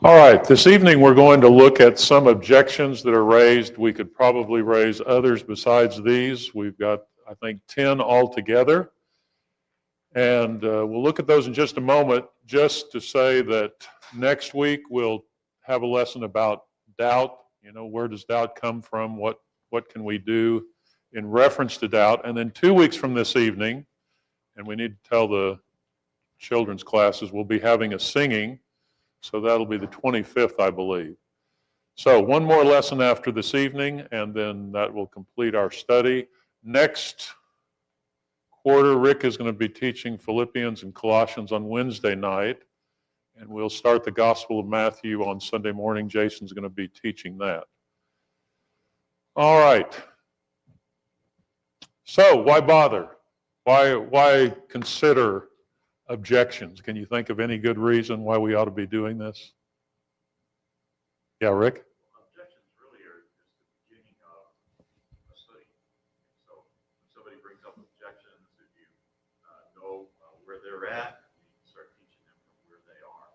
All right, this evening we're going to look at some objections that are raised. We could probably raise others besides these. We've got, I think, 10 altogether. And we'll look at those in just a moment, just to say that next week we'll have a lesson about doubt. You know, where does doubt come from? What can we do in reference to doubt? And then 2 weeks from this evening, and we need to tell the children's classes, we'll be having a singing. So that'll be the 25th, I believe. So one more lesson after this evening, and then that will complete our study. Next quarter, Rick is going to be teaching Philippians and Colossians on Wednesday night, and we'll start the Gospel of Matthew on Sunday morning. Jason's going to be teaching that. All right. So why bother? Why consider objections? Can you think of any good reason why we ought to be doing this? Yeah, Rick? Objections really are just the beginning of a study. So when somebody brings up objections, if you know where they're at, you can start teaching them from where they are.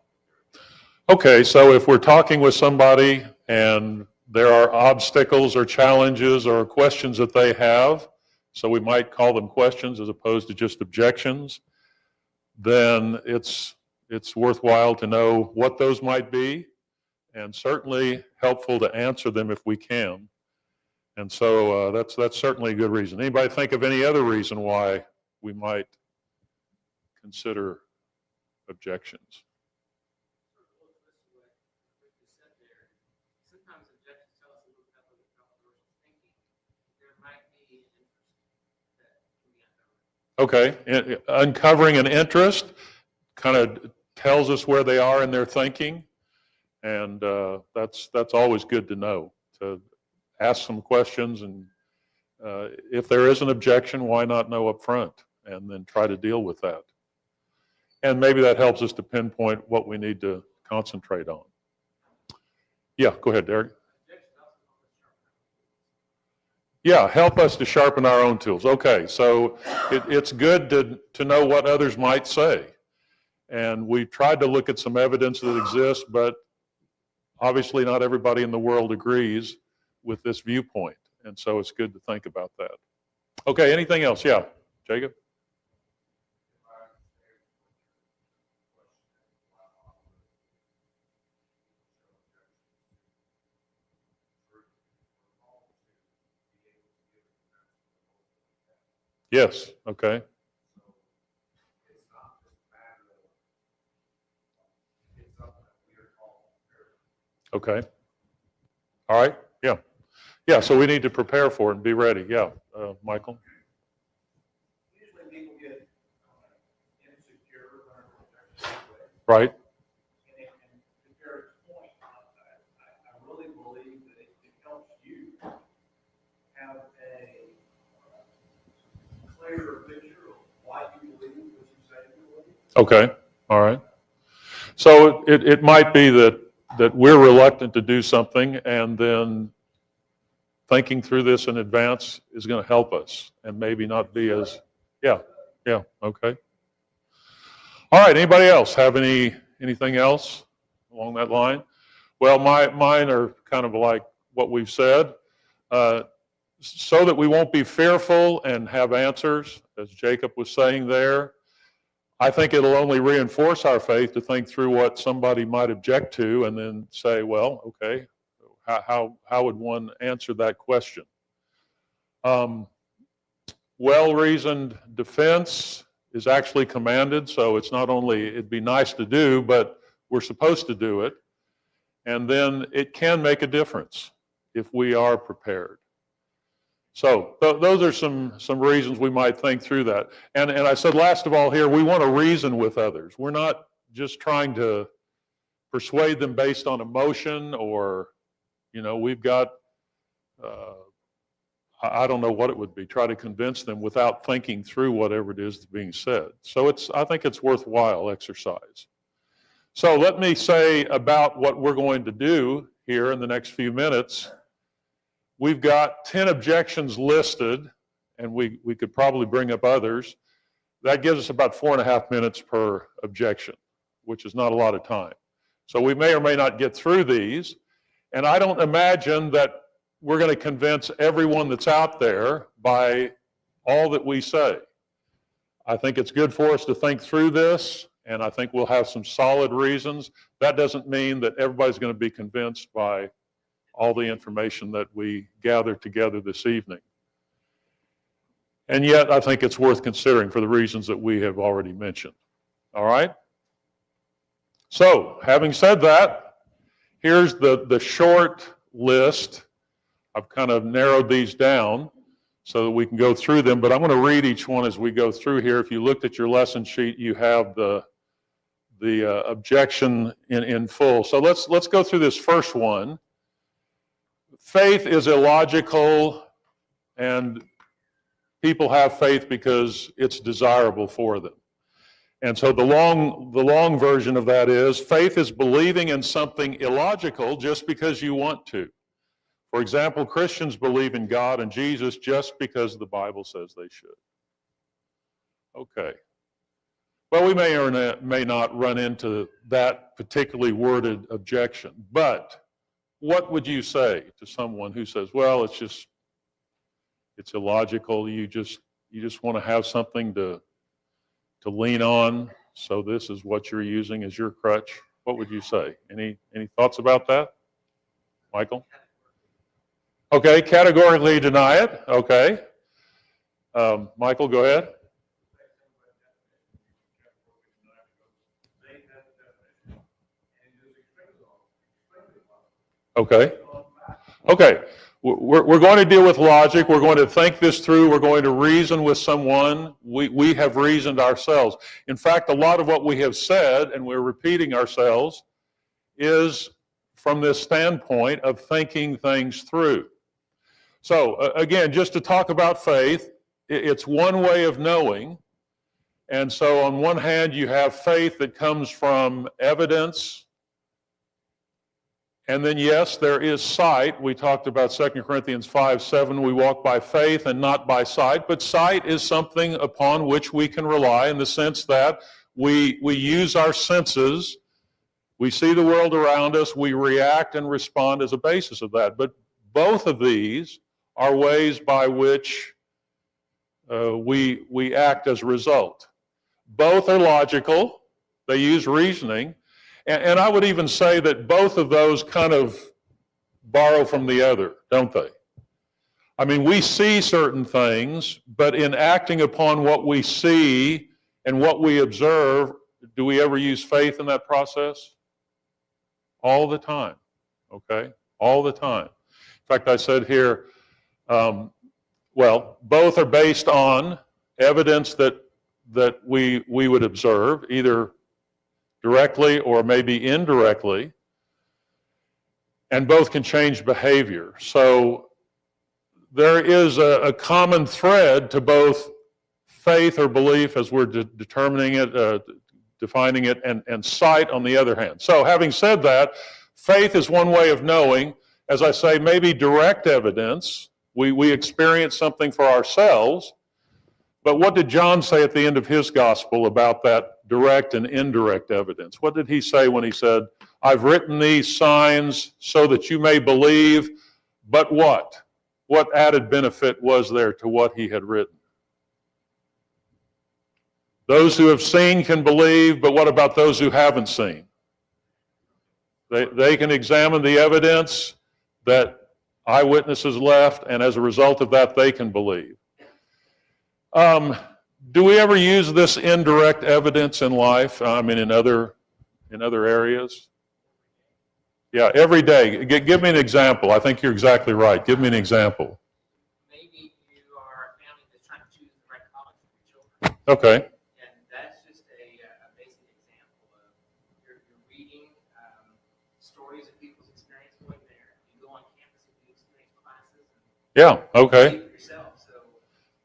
Okay, so if we're talking with somebody and there are obstacles or challenges or questions that they have, so we might call them questions as opposed to just objections, then it's worthwhile to know what those might be, and certainly helpful to answer them if we can. And so that's certainly a good reason. Anybody think of any other reason why we might consider objections? Sometimes objections tell us a little bit about the person's thinking. There might be an interest that can be uncovered. Okay, uncovering an interest kind of tells us where they are in their thinking, and that's always good to know, to ask some questions, and if there is an objection, why not know up front and then try to deal with that. And maybe that helps us to pinpoint what we need to concentrate on. Yeah, go ahead, Derek. Yeah, help us to sharpen our own tools. Okay, so it's good to know what others might say. And we tried to look at some evidence that exists, but obviously not everybody in the world agrees with this viewpoint. And so it's good to think about that. Okay, anything else? Yeah, Jacob? Yes, okay. Okay. All right, yeah. Yeah, so we need to prepare for it and be ready. Yeah, Michael? Usually people get insecure when Right. and to Jared's point, I really believe that it helps you have a clearer picture of why you believe what you say you believe. Okay, all right. So it might be that we're reluctant to do something, and then thinking through this in advance is going to help us and maybe not be as, yeah, okay. All right, anybody else have anything else along that line? Well, mine are kind of like what we've said, so that we won't be fearful and have answers, as Jacob was saying there. I think it'll only reinforce our faith to think through what somebody might object to and then say, well, okay, how would one answer that question? Well-reasoned defense is actually commanded, so it's not only it'd be nice to do, but we're supposed to do it. And then it can make a difference if we are prepared. So those are some reasons we might think through that. And I said last of all here, we want to reason with others. We're not just trying to persuade them based on emotion or, we've got, I don't know what it would be, try to convince them without thinking through whatever it is that's being said. So I think it's worthwhile exercise. So let me say about what we're going to do here in the next few minutes. We've got 10 objections listed, and we could probably bring up others. That gives us about 4.5 minutes per objection, which is not a lot of time. So we may or may not get through these. And I don't imagine that we're going to convince everyone that's out there by all that we say. I think it's good for us to think through this, and I think we'll have some solid reasons. That doesn't mean that everybody's going to be convinced by all the information that we gather together this evening. And yet, I think it's worth considering for the reasons that we have already mentioned. All right? So, having said that, here's the short list. I've kind of narrowed these down so that we can go through them, but I'm going to read each one as we go through here. If you looked at your lesson sheet, you have the objection in full. So let's go through this first one. Faith is illogical, and people have faith because it's desirable for them. And so the long version of that is, faith is believing in something illogical just because you want to. For example, Christians believe in God and Jesus just because the Bible says they should. Okay. Well, we may or may not run into that particularly worded objection, but what would you say to someone who says, well, it's illogical, you just want to have something to lean on, so this is what you're using as your crutch? What would you say? Any thoughts about that? Michael? Okay, categorically deny it. Okay. Michael, go ahead. Okay. Okay. We're going to deal with logic. We're going to think this through. We're going to reason with someone. We have reasoned ourselves. In fact, a lot of what we have said, and we're repeating ourselves, is from this standpoint of thinking things through. So, again, just to talk about faith, it's one way of knowing. And so on one hand, you have faith that comes from evidence. And then, yes, there is sight. We talked about 2 Corinthians 5:7. We walk by faith and not by sight. But sight is something upon which we can rely in the sense that we use our senses. We see the world around us. We react and respond as a basis of that. But both of these are ways by which we act as a result. Both are logical. They use reasoning. And I would even say that both of those kind of borrow from the other, don't they? I mean, we see certain things, but in acting upon what we see and what we observe, do we ever use faith in that process? All the time, okay? All the time. In fact, I said here, both are based on evidence that we would observe, either directly or maybe indirectly, and both can change behavior. So there is a common thread to both faith or belief as we're determining it, defining it, and sight on the other hand. So having said that, faith is one way of knowing. As I say, maybe direct evidence. We experience something for ourselves. But what did John say at the end of his gospel about that direct and indirect evidence? What did he say when he said, I've written these signs so that you may believe, but what? What added benefit was there to what he had written? Those who have seen can believe, but what about those who haven't seen? They can examine the evidence that eyewitnesses left, and as a result of that, they can believe. Do we ever use this indirect evidence in life? I mean, in other areas? Yeah, every day. Give me an example. I think you're exactly right. Give me an example. Maybe you are a family that's trying to choose the right college for your children. Okay. And that's just a basic example of you're reading stories of people's experience going there. You go on campus and you experience classes. And Yeah. Okay. you see for yourself.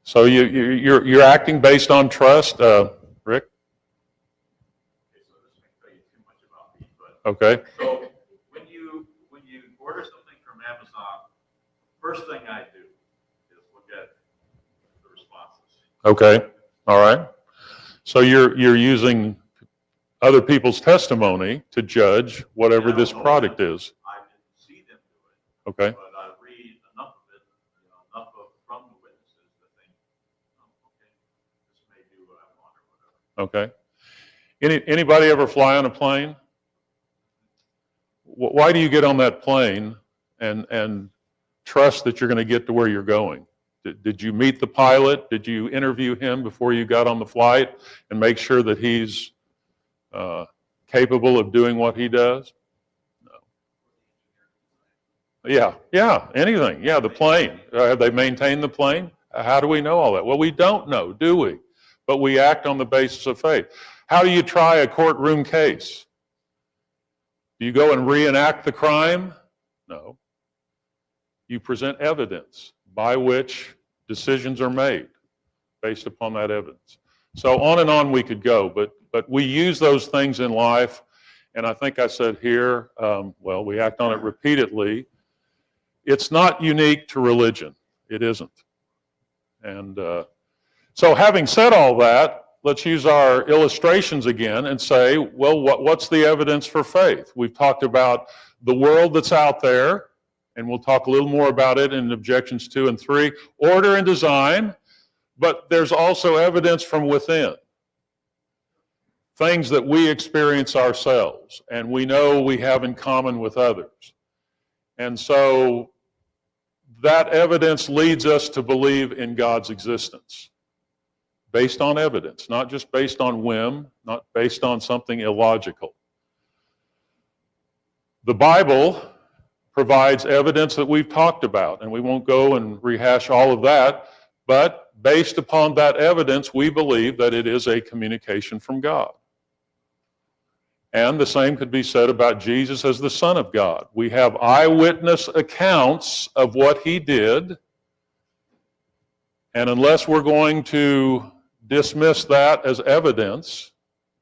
So you're acting based on trust, Rick? Okay, so this may tell you too much about me, but Okay. so when you order something from Amazon, first thing I do is look at the responses. Okay. All right. So you're using other people's testimony to judge whatever this product is. I didn't see them do it. Okay? But I read enough of it, enough from the witnesses to think, okay, this may do what I want or whatever. Okay. Anybody ever fly on a plane? Why do you get on that plane and trust that you're going to get to where you're going? Did you meet the pilot? Did you interview him before you got on the flight and make sure that he's capable of doing what he does? No. Yeah, anything. Yeah, the plane. Have they maintained the plane? How do we know all that? Well, we don't know, do we? But we act on the basis of faith. How do you try a courtroom case? Do you go and reenact the crime? No. You present evidence by which decisions are made based upon that evidence. So on and on we could go, but we use those things in life, and I think I said here, well, we act on it repeatedly. It's not unique to religion. It isn't. And so having said all that, let's use our illustrations again and say, well, what's the evidence for faith? We've talked about the world that's out there, and we'll talk a little more about it in Objections 2 and 3. Order and design, but there's also evidence from within. Things that we experience ourselves, and we know we have in common with others. And so that evidence leads us to believe in God's existence. Based on evidence, not just based on whim, not based on something illogical. The Bible provides evidence that we've talked about, and we won't go and rehash all of that, but based upon that evidence, we believe that it is a communication from God. And the same could be said about Jesus as the Son of God. We have eyewitness accounts of what he did, and unless we're going to dismiss that as evidence,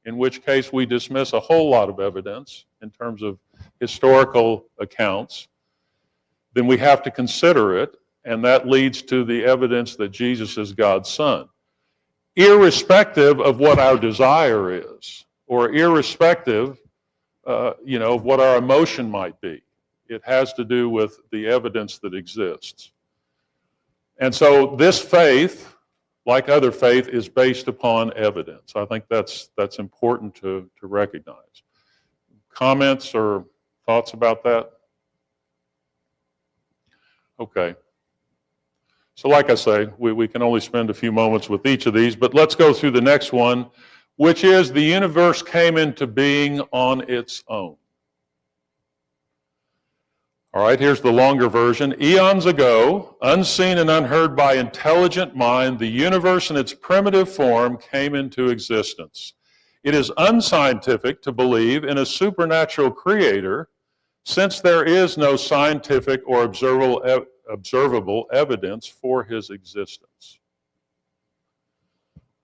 in which case we dismiss a whole lot of evidence in terms of historical accounts, then we have to consider it, and that leads to the evidence that Jesus is God's Son. Irrespective of what our desire is, or irrespective, of what our emotion might be. It has to do with the evidence that exists. And so this faith, like other faith, is based upon evidence. I think that's important to recognize. Comments or thoughts about that? Okay. So like I say, we can only spend a few moments with each of these, but let's go through the next one, which is the universe came into being on its own. All right, here's the longer version. Eons ago, unseen and unheard by intelligent mind, the universe in its primitive form came into existence. It is unscientific to believe in a supernatural creator, since there is no scientific or observable evidence for his existence.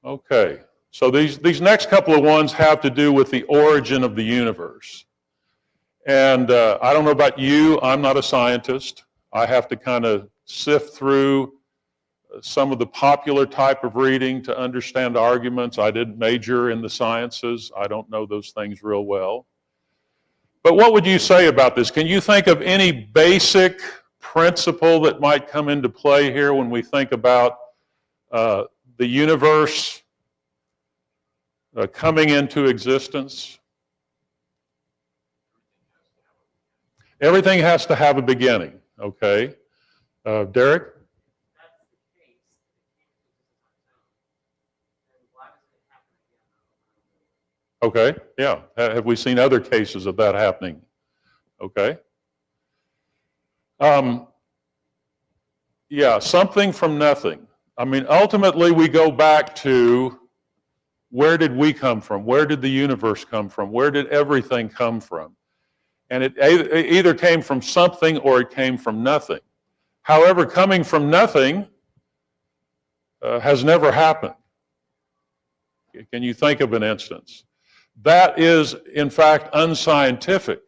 Okay, so these next couple of ones have to do with the origin of the universe. And I don't know about you, I'm not a scientist. I have to kind of sift through some of the popular type of reading to understand arguments. I didn't major in the sciences. I don't know those things real well. But what would you say about this? Can you think of any basic principle that might come into play here when we think about the universe coming into existence? Everything has to have a beginning, okay? Derek? That's the case. And why does it happen again? Okay, yeah. Have we seen other cases of that happening? Okay. Yeah, something from nothing. I mean, ultimately we go back to where did we come from? Where did the universe come from? Where did everything come from? And it either came from something or it came from nothing. However, coming from nothing has never happened. Can you think of an instance? That is, in fact, unscientific.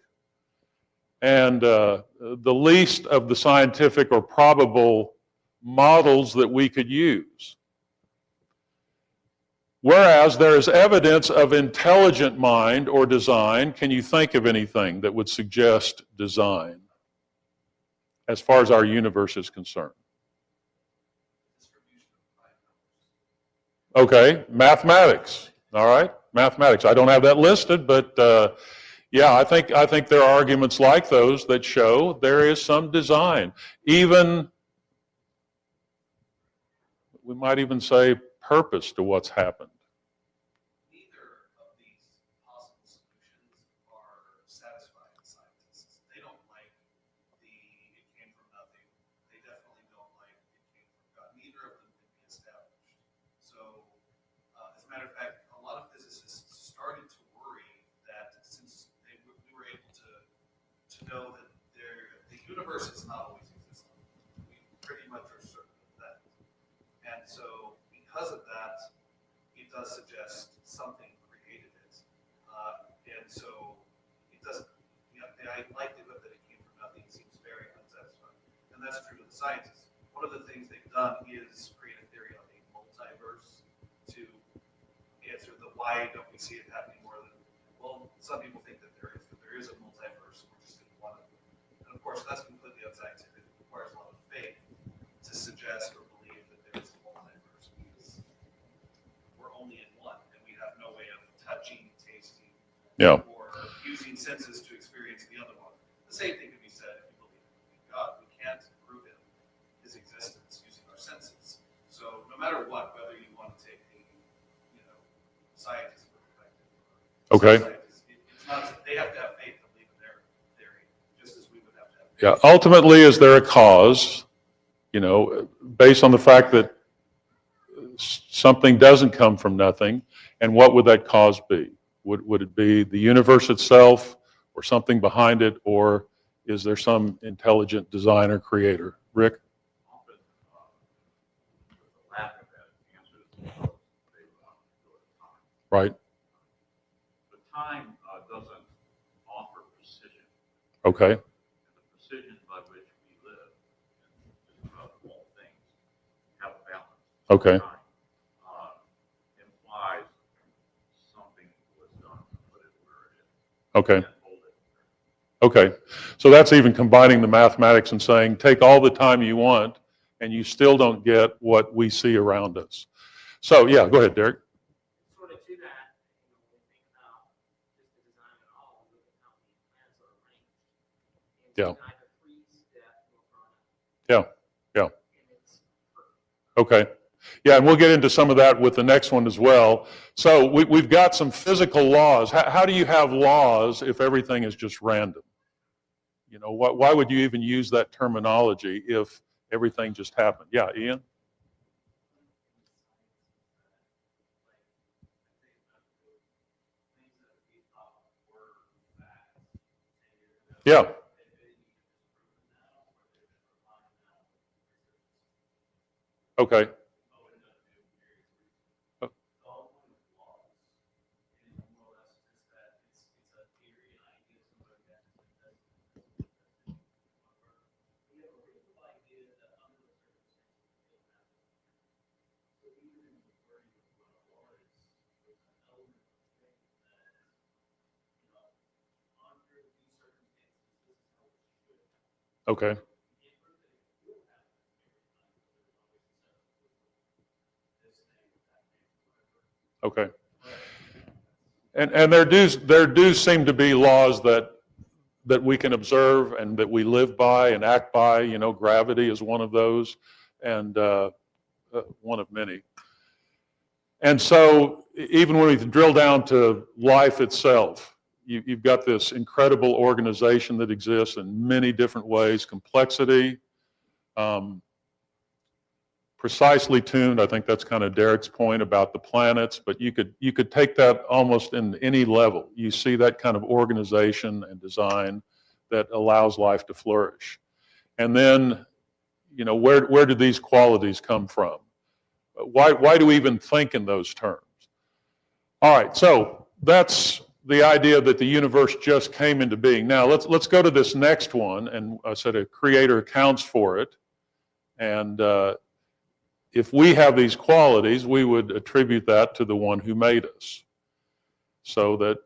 And the least of the scientific or probable models that we could use. Whereas there is evidence of intelligent mind or design. Can you think of anything that would suggest design as far as our universe is concerned? Okay, mathematics. All right, mathematics. I don't have that listed, but yeah, I think there are arguments like those that show there is some design. Even, we might even say, purpose to what's happened. Neither of these possible solutions are satisfying scientists. They don't like it came from nothing. They definitely don't like it came from God. Neither of them can be established. So, as a matter of fact, a lot of physicists started to worry that since we were able to know that the universe has not always existed, we pretty much are certain of that. And so, because of that, it does suggest something created it. And so it doesn't, the likelihood that it came from nothing seems very unsatisfying. And that's true to the scientists. One of the things they've done is create a theory of a multiverse to answer the why don't we see it happening more than, well, some people think that there is a multiverse, we're just in one of them. And of course, that's completely unscientific. It requires a lot of faith to suggest or believe that there is a multiverse because we're only in one and we have no way of touching, tasting, or using senses to experience the other one. The same thing can be said if you believe in God. We can't prove his existence using our senses. So no matter what, whether you want to take the scientist perspective or Okay. it's not, they have to have faith to believe in their theory, just as we would have to have faith. Yeah, ultimately, is there a cause, based on the fact that something doesn't come from nothing, and what would that cause be? Would it be the universe itself, or something behind it, or is there some intelligent designer, creator? Rick? Often, the lack of that answer is because they want to go to time. Right. But time doesn't offer precision. Okay. And the precision by which we live, and just about all things, have a balance. Okay. Time implies something was done to put it where it is. Okay. And hold it. Okay. So that's even combining the mathematics and saying, take all the time you want, and you still don't get what we see around us. So, yeah, go ahead, Derek. Sort of to that, when we think about just the design at all, we look at how many planets are arranged. Yeah. It's neither freeze, death, nor product. Yeah. Yeah. And it's perfect. Okay. Yeah, and we'll get into some of that with the next one as well. So we've got some physical laws. How do you have laws if everything is just random? Why would you even use that terminology if everything just happened? Yeah, Ian? Yeah. Okay. Okay. Okay. And there do seem to be laws that we can observe and that we live by and act by. Gravity is one of those, and one of many. And so even when we drill down to life itself, you've got this incredible organization that exists in many different ways, complexity, precisely tuned. I think that's kind of Derek's point about the planets, but you could take that almost in any level. You see that kind of organization and design that allows life to flourish. And then, where do these qualities come from? Why do we even think in those terms? All right, so that's the idea that the universe just came into being. Now let's go to this next one, and I said a creator accounts for it, and if we have these qualities, we would attribute that to the one who made us. So that,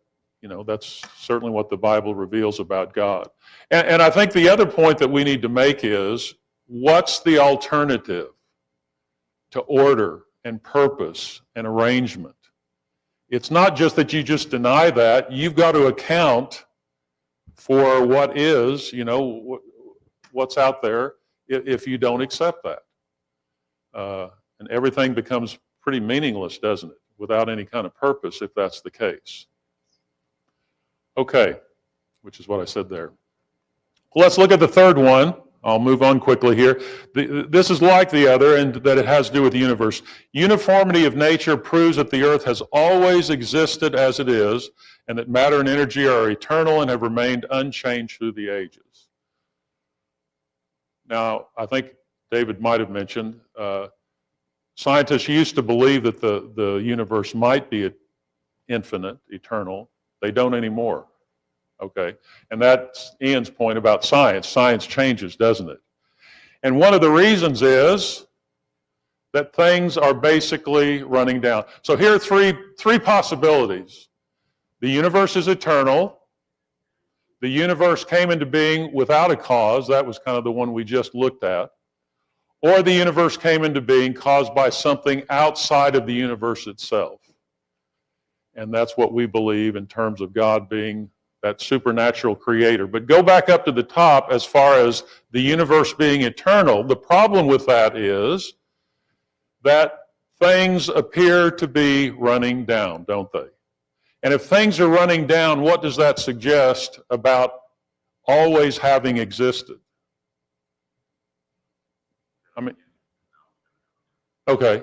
that's certainly what the Bible reveals about God. And I think the other point that we need to make is, what's the alternative to order and purpose and arrangement? It's not just that you just deny that. You've got to account for what is, what's out there if you don't accept that. And everything becomes pretty meaningless, doesn't it? Without any kind of purpose, if that's the case. Okay, which is what I said there. Let's look at the third one. I'll move on quickly here. This is like the other in that it has to do with the universe. Uniformity of nature proves that the earth has always existed as it is, and that matter and energy are eternal and have remained unchanged through the ages. Now, I think David might have mentioned, scientists used to believe that the universe might be infinite, eternal. They don't anymore. Okay, and that's Ian's point about science. Science changes, doesn't it? And one of the reasons is that things are basically running down. So here are three possibilities. The universe is eternal. The universe came into being without a cause. That was kind of the one we just looked at. Or the universe came into being caused by something outside of the universe itself. And that's what we believe in terms of God being that supernatural creator. But go back up to the top as far as the universe being eternal. The problem with that is that things appear to be running down, don't they? And if things are running down, what does that suggest about always having existed? Okay.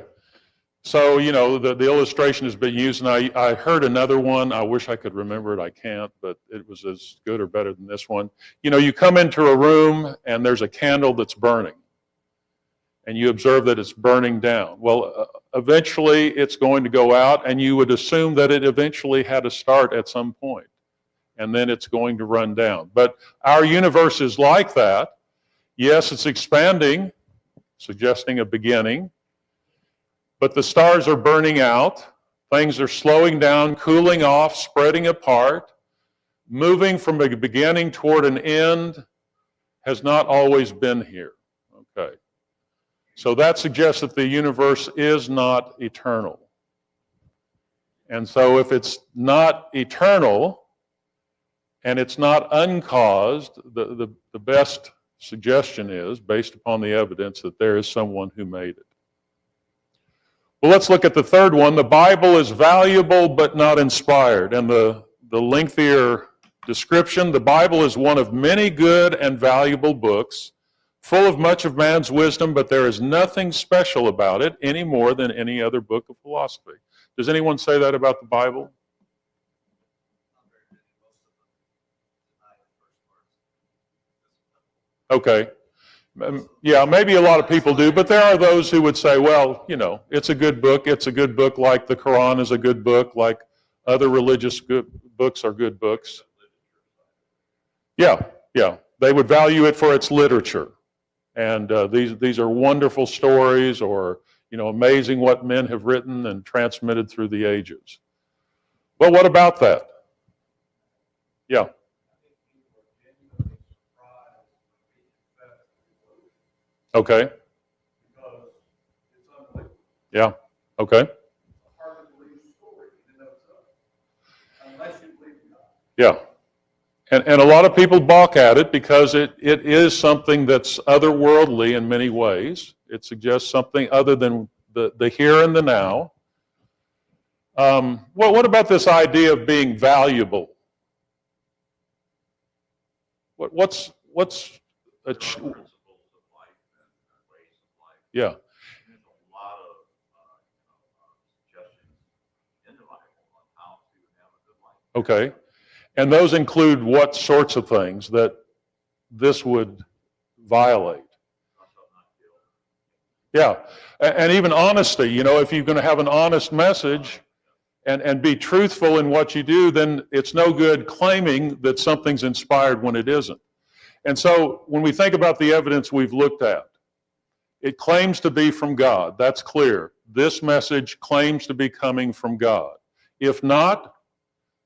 So, the illustration has been used, and I heard another one. I wish I could remember it. I can't, but it was as good or better than this one. You come into a room, and there's a candle that's burning, and you observe that it's burning down. Well, eventually it's going to go out, and you would assume that it eventually had to start at some point, and then it's going to run down. But our universe is like that. Yes, it's expanding, suggesting a beginning. But the stars are burning out, things are slowing down, cooling off, spreading apart. Moving from a beginning toward an end has not always been here. Okay. So that suggests that the universe is not eternal. And so if it's not eternal and it's not uncaused, the best suggestion is, based upon the evidence, that there is someone who made it. Well, let's look at the third one. The Bible is valuable but not inspired. And the lengthier description, the Bible is one of many good and valuable books, full of much of man's wisdom, but there is nothing special about it any more than any other book of philosophy. Does anyone say that about the Bible? Okay. Yeah, maybe a lot of people do, but there are those who would say, well, it's a good book. It's a good book like the Quran is a good book, like other religious books are good books. Yeah. They would value it for its literature. And these are wonderful stories, or, amazing what men have written and transmitted through the ages. Well, what about that? Yeah. Okay. Because it's unbelievable. Yeah. Okay. It's a hard to believe story, even though it's unless you believe in God. Yeah. And a lot of people balk at it because it is something that's otherworldly in many ways. It suggests something other than the here and the now. Well, what about this idea of being valuable? What's a yeah. There's a lot of suggestions in the Bible on how to have a good life. Okay. And those include what sorts of things that this would violate? Yeah. And even honesty. If you're going to have an honest message and be truthful in what you do, then it's no good claiming that something's inspired when it isn't. And so when we think about the evidence we've looked at, It claims to be from God. That's clear. This message claims to be coming from God. If not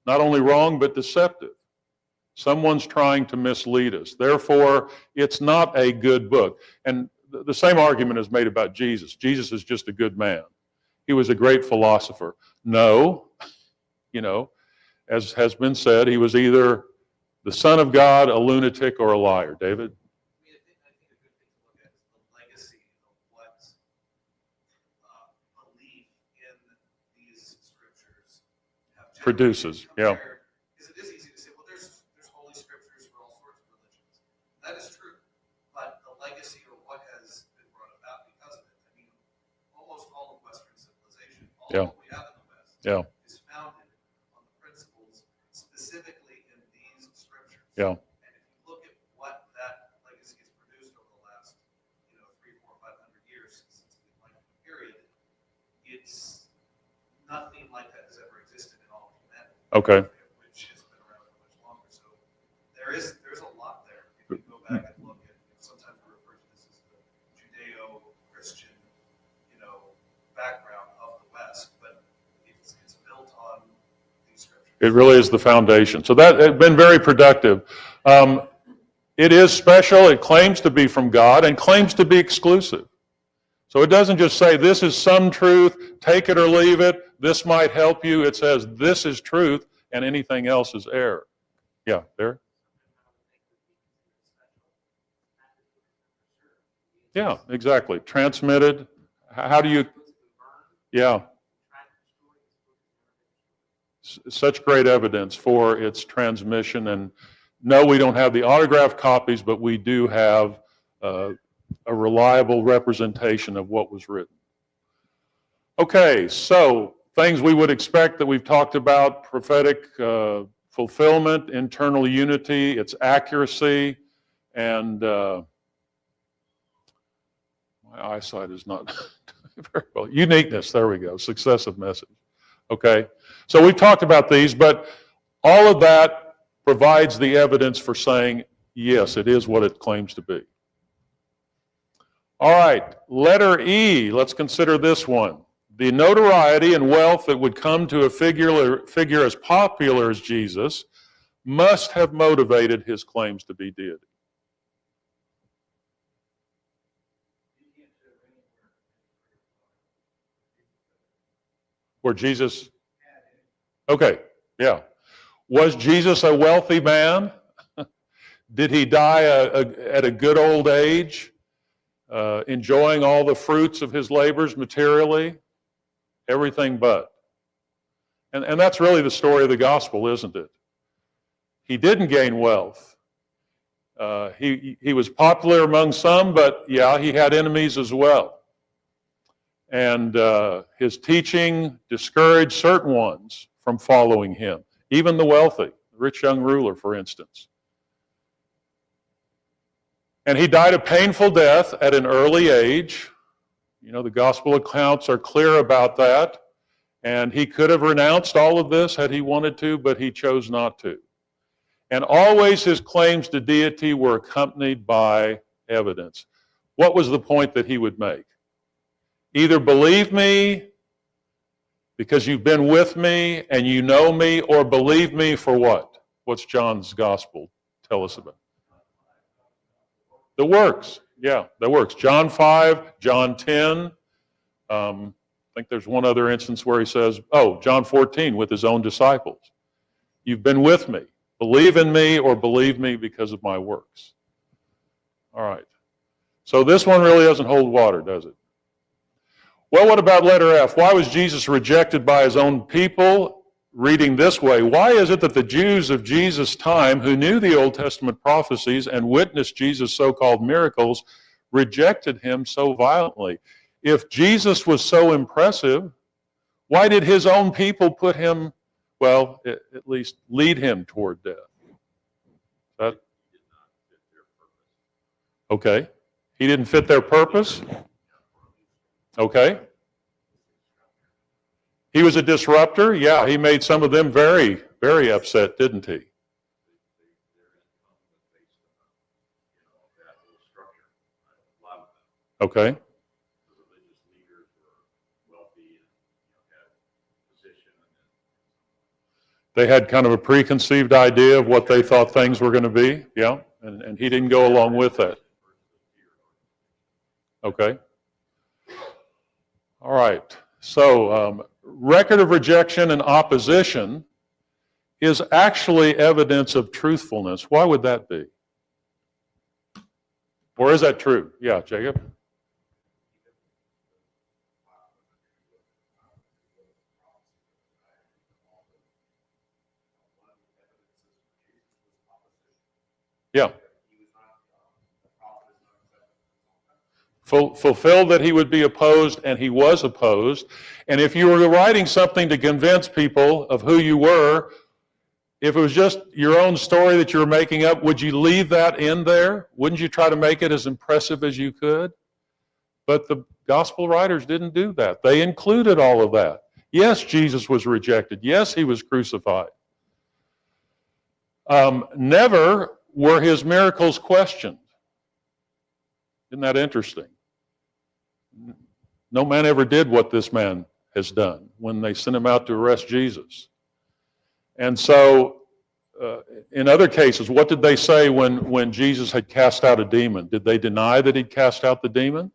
only wrong, but deceptive. Someone's trying to mislead us. Therefore, it's not a good book. And the same argument is made about Jesus. Jesus is just a good man. He was a great philosopher. No, as has been said, he was either the son of God, a lunatic, or a liar. David? I think a good thing to look at is the legacy of what belief in these scriptures have generated. Produces, yeah. Because it is easy to say, well, there's holy scriptures for all sorts of religions. That is true. But the legacy or what has been brought about because of it, I mean, almost all of Western civilization, all Yeah. of what we have in the West, Yeah. is founded on the principles specifically in these scriptures. Yeah. And if you look at what that legacy has produced over the last, 300, 400, 500 years since the Enlightenment period, it's nothing like that has ever existed in all of humanity. Okay. Which has been around for much longer. So there's a lot there. If you go back and look at, sometimes we refer to this as the Judeo-Christian, background of the West, but it's built on these scriptures. It really is the foundation. So that has been very productive. It is special. It claims to be from God and claims to be exclusive. So it doesn't just say this is some truth, take it or leave it, this might help you. It says this is truth and anything else is error. Yeah, there? Yeah, exactly. Transmitted. How do you, yeah. Such great evidence for its transmission. And no, we don't have the autographed copies, but we do have a reliable representation of what was written. Okay, so things we would expect that we've talked about: prophetic fulfillment, internal unity, its accuracy, and my eyesight is not very well. Uniqueness, there we go, successive message. Okay, so we've talked about these, but all of that provides the evidence for saying, yes, it is what it claims to be. All right, letter E, let's consider this one. The notoriety and wealth that would come to a figure as popular as Jesus must have motivated his claims to be deity. Where Jesus, okay, yeah. Was Jesus a wealthy man? Did he die at a good old age, enjoying all the fruits of his labors materially? Everything but. And that's really the story of the gospel, isn't it? He didn't gain wealth. He was popular among some, but yeah, he had enemies as well. And his teaching discouraged certain ones from following him, even the wealthy, the rich young ruler, for instance. And he died a painful death at an early age. The gospel accounts are clear about that. And he could have renounced all of this had he wanted to, but he chose not to. And always his claims to deity were accompanied by evidence. What was the point that he would make? Either believe me because you've been with me and you know me, or believe me for what? What's John's gospel tell us about? The works. Yeah, the works. John 5, John 10. I think there's one other instance where he says, John 14 with his own disciples. You've been with me. Believe in me or believe me because of my works. All right. So this one really doesn't hold water, does it? Well, what about letter F? Why was Jesus rejected by his own people? Reading this way, why is it that the Jews of Jesus' time, who knew the Old Testament prophecies and witnessed Jesus' so-called miracles, rejected him so violently? If Jesus was so impressive, why did his own people put him, well, at least lead him toward death? Okay. He didn't fit their purpose? Okay. He was a disruptor. Yeah, he made some of them very, very upset, didn't he? Okay. They had kind of a preconceived idea of what they thought things were going to be, yeah, and he didn't go along with that. Okay. All right. So, record of rejection and opposition is actually evidence of truthfulness. Why would that be? Or is that true? Yeah, Jacob? Yeah. Fulfilled that he would be opposed, and he was opposed. And if you were writing something to convince people of who you were, if it was just your own story that you were making up, would you leave that in there? Wouldn't you try to make it as impressive as you could? But the gospel writers didn't do that. They included all of that. Yes, Jesus was rejected. Yes, he was crucified. Never were his miracles questioned. Isn't that interesting? No man ever did what this man has done when they sent him out to arrest Jesus. And so, in other cases, what did they say when Jesus had cast out a demon? Did they deny that he'd cast out the demon?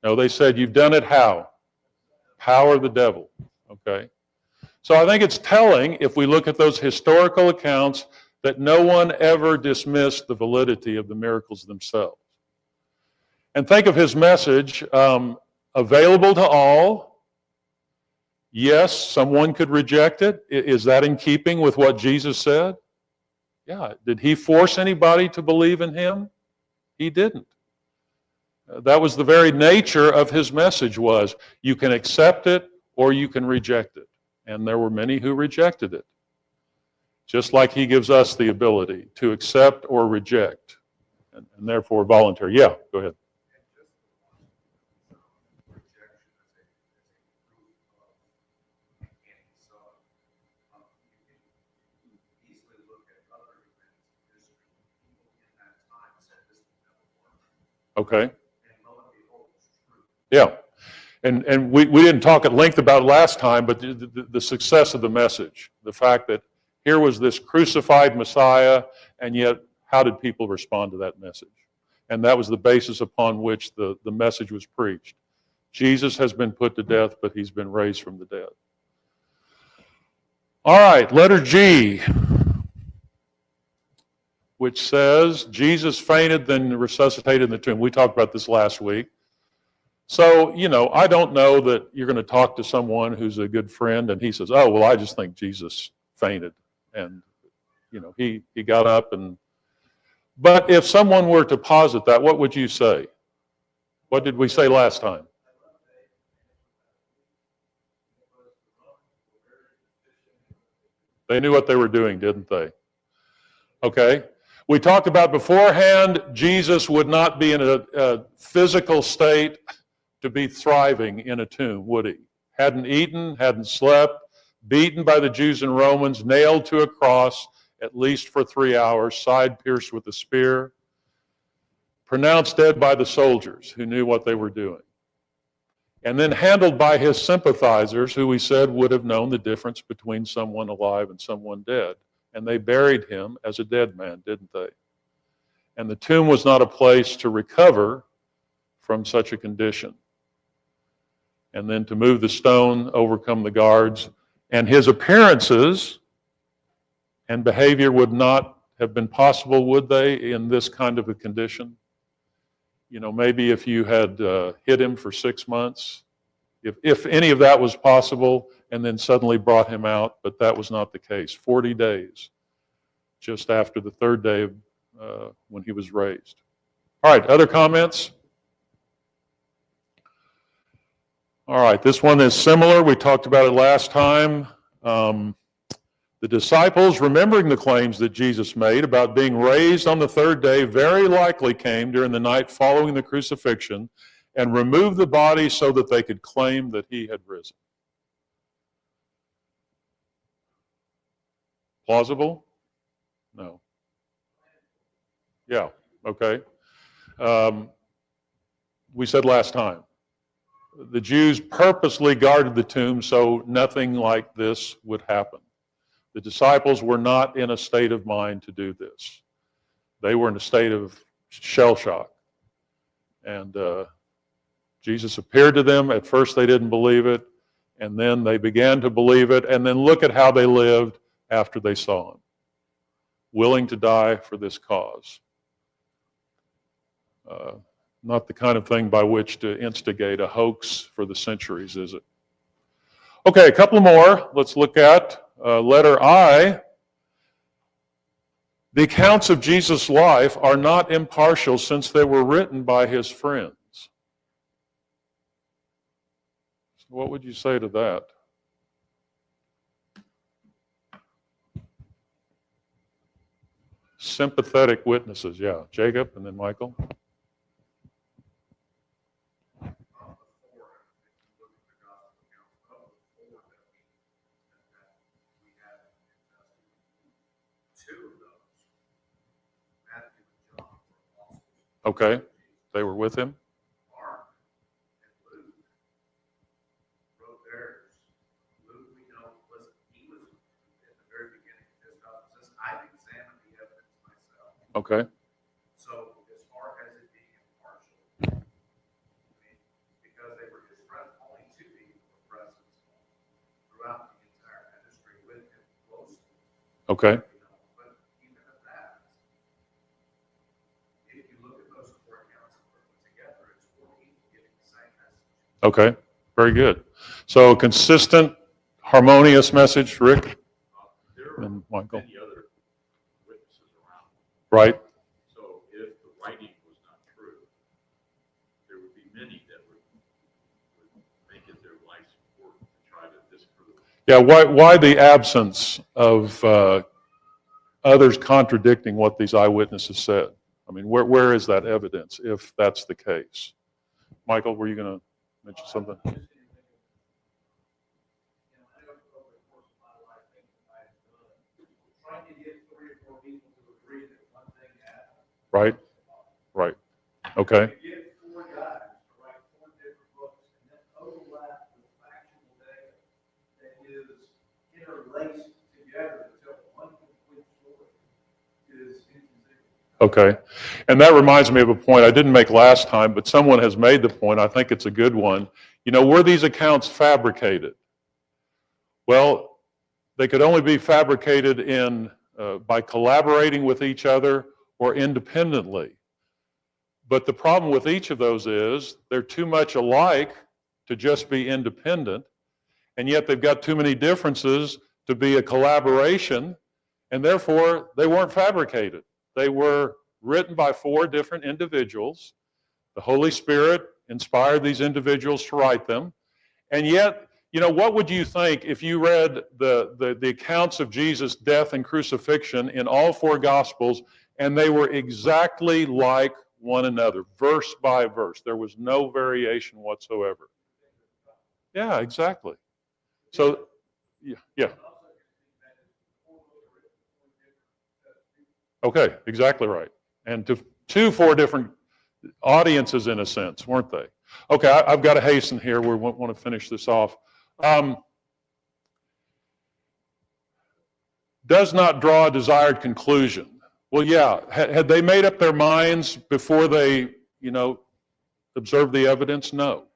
No, they said, you've done it how? Power of the devil. Okay? So I think it's telling, if we look at those historical accounts, that no one ever dismissed the validity of the miracles themselves. And think of his message, available to all. Yes, someone could reject it. Is that in keeping with what Jesus said? Yeah. Did he force anybody to believe in him? He didn't. That was the very nature of his message, was you can accept it or you can reject it. And there were many who rejected it. Just like he gives us the ability to accept or reject, and therefore voluntary. Yeah, go ahead. Okay. Yeah. And we didn't talk at length about it last time, but the success of the message, the fact that here was this crucified Messiah, and yet how did people respond to that message? And that was the basis upon which the message was preached. Jesus has been put to death, but he's been raised from the dead. All right, letter G, which says Jesus fainted, then resuscitated in the tomb. We talked about this last week. So, I don't know that you're going to talk to someone who's a good friend and he says, oh, well, I just think Jesus fainted. And, he got up but if someone were to posit that, what would you say? What did we say last time? They knew what they were doing, didn't they? Okay. We talked about beforehand, Jesus would not be in a physical state to be thriving in a tomb, would he? Hadn't eaten, hadn't slept, beaten by the Jews and Romans, nailed to a cross at least for 3 hours, side pierced with a spear, pronounced dead by the soldiers who knew what they were doing, and then handled by his sympathizers who we said would have known the difference between someone alive and someone dead. And they buried him as a dead man, didn't they? And the tomb was not a place to recover from such a condition. And then to move the stone, overcome the guards, and his appearances and behavior would not have been possible, would they, in this kind of a condition? Maybe if you had hid him for 6 months, if any of that was possible, and then suddenly brought him out, but that was not the case. 40 days, just after the third day when he was raised. All right, other comments? All right, this one is similar. We talked about it last time. The disciples, remembering the claims that Jesus made about being raised on the third day, very likely came during the night following the crucifixion and removed the body so that they could claim that he had risen. Plausible? No. Yeah, okay. We said last time, the Jews purposely guarded the tomb so nothing like this would happen. The disciples were not in a state of mind to do this. They were in a state of shell shock. And Jesus appeared to them. At first they didn't believe it, and then they began to believe it, and then look at how they lived after they saw him, willing to die for this cause. Not the kind of thing by which to instigate a hoax for the centuries, is it? Okay, a couple more. Let's look at letter I. The accounts of Jesus' life are not impartial since they were written by his friends. So what would you say to that? Sympathetic witnesses, yeah. Jacob and then Michael. Okay, they were with him. Mark and Luke wrote theirs. Luke, we know, he was at the very beginning of his gospel. Says, I've examined the evidence myself. Okay, So as far as it being impartial, I mean, because they were his friends, only two people were present throughout the entire ministry with him closely. okay, You know, but even at that, if you look at those four accounts that were put together, it's four people giving the same message. okay. Very good. So consistent, harmonious message, Rick There were and Michael. many other witnesses around. Right? So if the writing was not true, there would be many that would make it their life's work to try to disprove it. Yeah, why the absence of others contradicting what these eyewitnesses said? I mean, where is that evidence if that's the case? Michael, were you going to mention something? I know over the course of my life, things that I've done, trying to get 3 or 4 people to agree that one thing happened. Right? Right. Okay. You get 4 guys to write 4 different books and then overlap with factual data that is interlaced together until one complete story is inconsistent. Okay. And that reminds me of a point I didn't make last time, but someone has made the point. I think it's a good one. You know, were these accounts fabricated? Well, they could only be fabricated by collaborating with each other or independently. But the problem with each of those is they're too much alike to just be independent, and yet they've got too many differences to be a collaboration, and therefore they weren't fabricated. They were written by 4 different individuals. The Holy Spirit inspired these individuals to write them. And yet, you know, what would you think if you read the accounts of Jesus' death and crucifixion in all 4 Gospels, and they were exactly like one another, verse by verse? There was no variation whatsoever. Yeah, exactly. So, yeah. Okay, exactly right. And to 4 different audiences in a sense, weren't they? Okay, I've got to hasten here. We want to finish this off. Does not draw a desired conclusion. Well, yeah. Had they made up their minds before they, observed the evidence? No.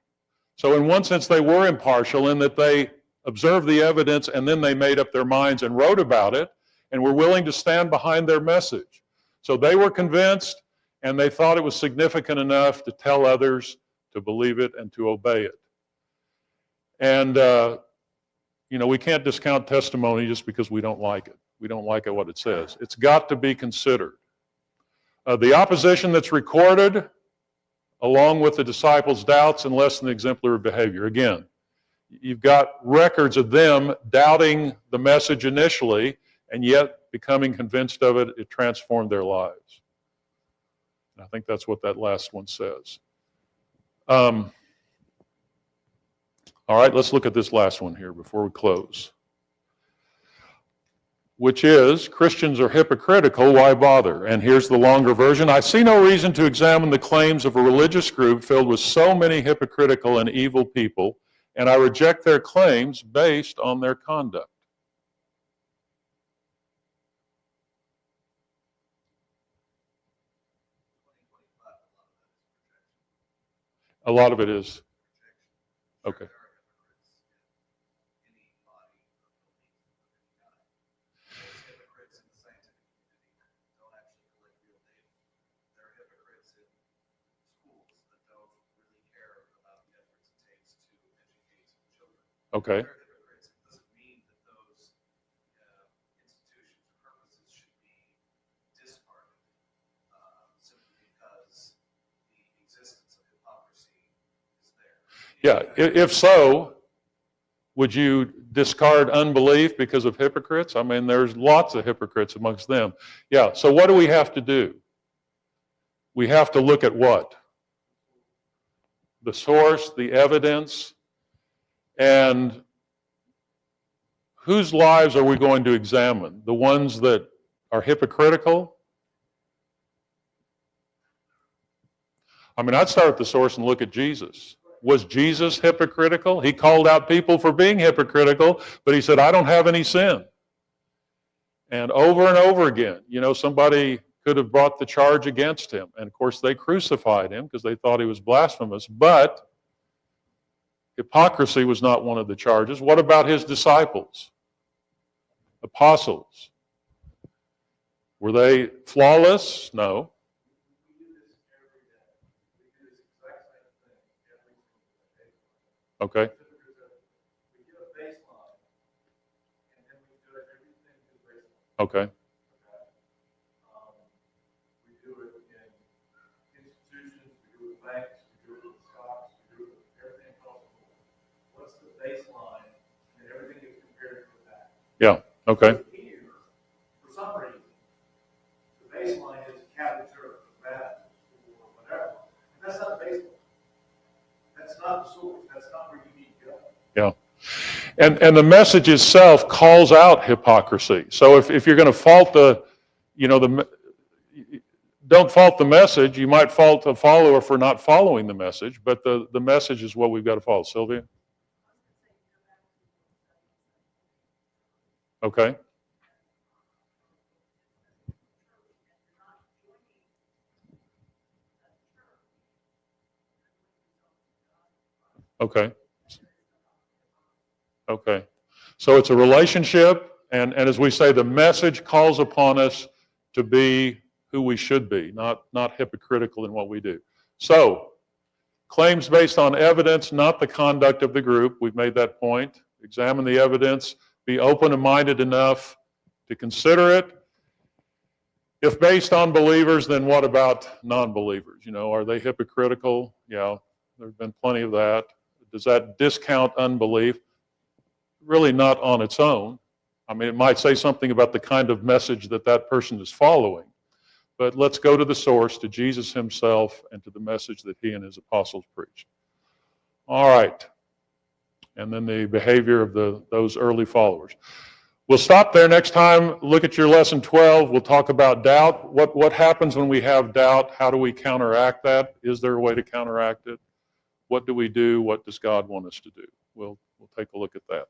So in one sense, they were impartial in that they observed the evidence and then they made up their minds and wrote about it and were willing to stand behind their message. So they were convinced and they thought it was significant enough to tell others to believe it and to obey it. And, we can't discount testimony just because we don't like it. We don't like what it says. It's got to be considered. The opposition that's recorded, along with the disciples' doubts and less than exemplary behavior. Again, you've got records of them doubting the message initially, and yet becoming convinced of it, it transformed their lives. And I think that's what that last one says. All right, let's look at this last one here before we close. Which is, Christians are hypocritical, why bother? And here's the longer version. I see no reason to examine the claims of a religious group filled with so many hypocritical and evil people, and I reject their claims based on their conduct. A lot of it is. Okay. There are hypocrites in any body of belief of any kind. Those hypocrites in the scientific community don't actually collect real data. There are hypocrites in schools that don't really care about the efforts it takes to educate children. Okay. There are hypocrites. It doesn't mean that those institutions or purposes should be discarded simply because the existence of hypocrisy is there. Yeah, if so, would you discard unbelief because of hypocrites? I mean, there's lots of hypocrites amongst them. Yeah, so what do we have to do? We have to look at what? The source, the evidence, and whose lives are we going to examine? The ones that are hypocritical? I mean, I'd start at the source and look at Jesus. Was Jesus hypocritical? He called out people for being hypocritical, but he said, I don't have any sin. And over again, somebody could have brought the charge against him. And of course, they crucified him because they thought he was blasphemous. But hypocrisy was not one of the charges. What about his disciples? Apostles. Were they flawless? No. Okay. We get a baseline, and then we judge everything to the baseline. Okay. We do it in institutions, we do it with banks, we do it with stocks, we do it with everything else. What's the baseline, and everything is compared to that. Yeah. Okay. Here, for some reason, the baseline is Catholic, Baptist, or whatever, and that's not the baseline. That's not the source. That's not where you need to go. Yeah. And the message itself calls out hypocrisy. So if you're going to fault don't fault the message, you might fault a follower for not following the message, but the message is what we've got to follow. Sylvia? Okay. Okay. Okay. So it's a relationship, and as we say, the message calls upon us to be who we should be, not hypocritical in what we do. So, claims based on evidence, not the conduct of the group. We've made that point. Examine the evidence. Be open and minded enough to consider it. If based on believers, then what about non-believers? Are they hypocritical? Yeah, there's been plenty of that. Does that discount unbelief? Really not on its own. I mean, it might say something about the kind of message that person is following. But let's go to the source, to Jesus himself, and to the message that he and his apostles preached. All right. And then the behavior of those early followers. We'll stop there next time. Look at your lesson 12. We'll talk about doubt. What happens when we have doubt? How do we counteract that? Is there a way to counteract it? What do we do? What does God want us to do? We'll take a look at that.